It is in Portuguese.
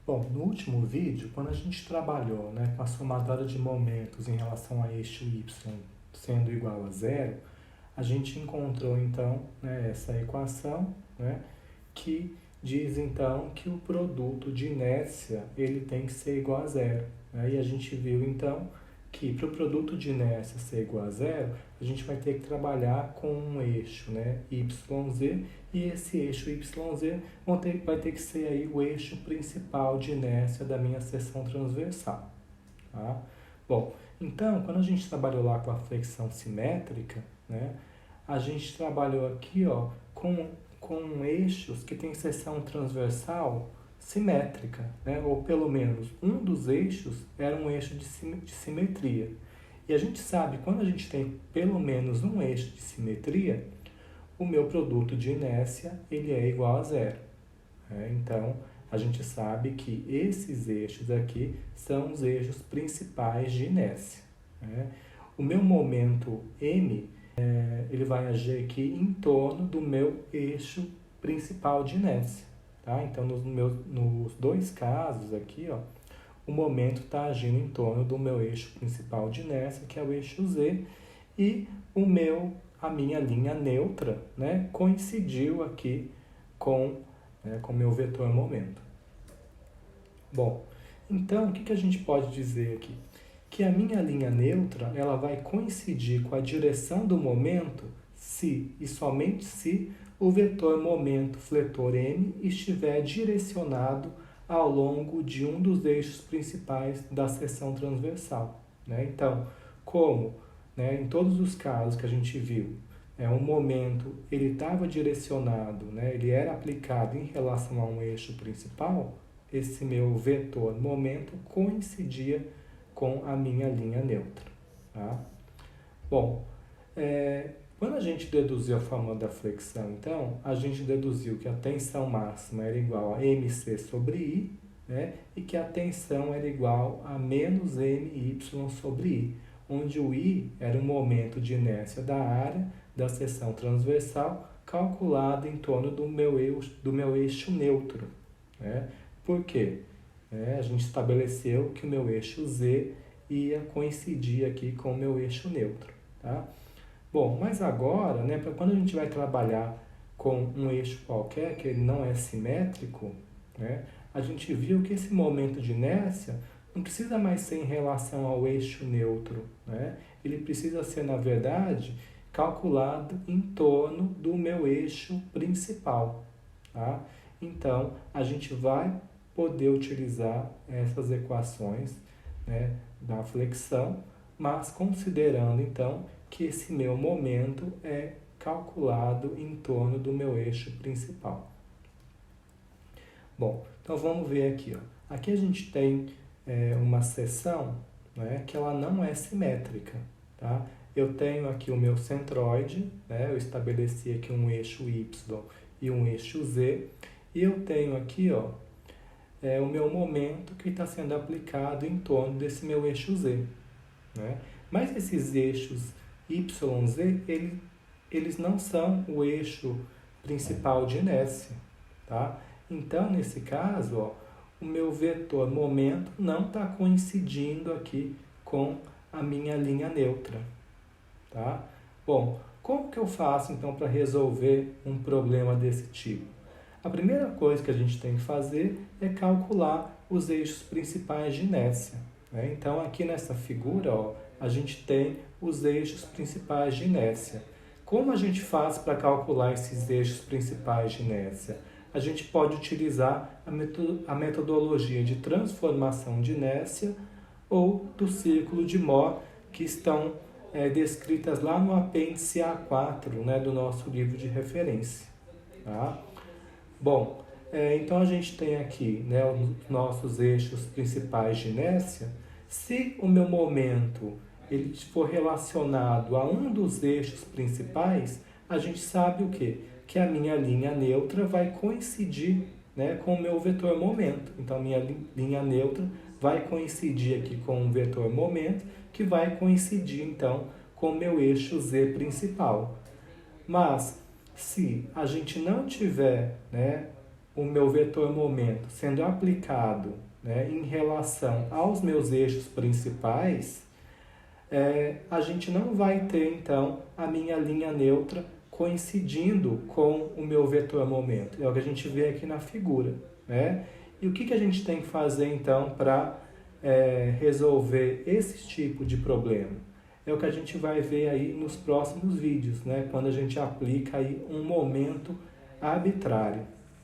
Bom, no último vídeo, quando a gente trabalhou, né, com a somatória de momentos em relação a eixo y sendo igual a zero, a gente encontrou então, né, essa equação, né, que diz então que o produto de inércia ele tem que ser igual a zero, né? E a gente viu então que para o produto de inércia ser igual a zero, a gente vai ter que trabalhar com um eixo, né, YZ, e esse eixo YZ vai ter que ser aí o eixo principal de inércia da minha seção transversal. Tá? Bom, então, quando a gente trabalhou lá com a flexão simétrica, né, a gente trabalhou aqui ó, com eixos que tem seção transversal simétrica, né, ou pelo menos um dos eixos era um eixo de simetria. E a gente sabe, quando a gente tem pelo menos um eixo de simetria, o meu produto de inércia ele é igual a zero. Né? Então, a gente sabe que esses eixos aqui são os eixos principais de inércia. Né? O meu momento M, ele vai agir aqui em torno do meu eixo principal de inércia. Tá? Então, nos dois casos aqui, ó, o momento está agindo em torno do meu eixo principal de inércia, que é o eixo Z, e a minha linha neutra, né, coincidiu aqui com o meu vetor momento. Bom, então o que a gente pode dizer aqui? Que a minha linha neutra ela vai coincidir com a direção do momento se e somente se o vetor momento fletor M estiver direcionado ao longo de um dos eixos principais da seção transversal. Né? Então, como em todos os casos que a gente viu, um momento ele estava direcionado, ele era aplicado em relação a um eixo principal, esse meu vetor momento coincidia com a minha linha neutra. Tá? Bom, quando a gente deduziu a fórmula da flexão, então, a gente deduziu que a tensão máxima era igual a mc sobre I, né? E que a tensão era igual a menos my sobre I, onde o I era o momento de inércia da área da seção transversal calculado em torno do meu eixo neutro. Né? Por quê? A gente estabeleceu que o meu eixo Z ia coincidir aqui com o meu eixo neutro. Tá? Bom, mas agora, quando a gente vai trabalhar com um eixo qualquer, que ele não é simétrico, a gente viu que esse momento de inércia não precisa mais ser em relação ao eixo neutro. Ele precisa ser, na verdade, calculado em torno do meu eixo principal. Tá? Então, a gente vai poder utilizar essas equações da flexão, mas considerando, então, que esse meu momento é calculado em torno do meu eixo principal. Bom, então vamos ver aqui. Ó. Aqui a gente tem uma seção que ela não é simétrica. Tá? Eu tenho aqui o meu centroide, eu estabeleci aqui um eixo Y e um eixo Z, e eu tenho aqui o meu momento que está sendo aplicado em torno desse meu eixo Z. Mas esses eixos YZ, eles não são o eixo principal de inércia. Tá? Então, nesse caso, o meu vetor momento não está coincidindo aqui com a minha linha neutra. Tá? Bom, como que eu faço então para resolver um problema desse tipo? A primeira coisa que a gente tem que fazer é calcular os eixos principais de inércia. Então, aqui nessa figura, a gente tem os eixos principais de inércia. Como a gente faz para calcular esses eixos principais de inércia? A gente pode utilizar a metodologia de transformação de inércia ou do círculo de Mohr, que estão descritas lá no apêndice A4 do nosso livro de referência. Tá? Bom, então a gente tem aqui os nossos eixos principais de inércia. Se o meu momento ele for relacionado a um dos eixos principais, a gente sabe o quê? Que a minha linha neutra vai coincidir com o meu vetor momento. Então, a minha linha neutra vai coincidir aqui com o vetor momento, que vai coincidir, então, com o meu eixo Z principal. Mas, se a gente não tiver o meu vetor momento sendo aplicado, né, em relação aos meus eixos principais, a gente não vai ter, então, a minha linha neutra coincidindo com o meu vetor momento. É o que a gente vê aqui na figura, né? E o que a gente tem que fazer, então, para resolver esse tipo de problema? É o que a gente vai ver aí nos próximos vídeos, né? Quando a gente aplica aí um momento arbitrário.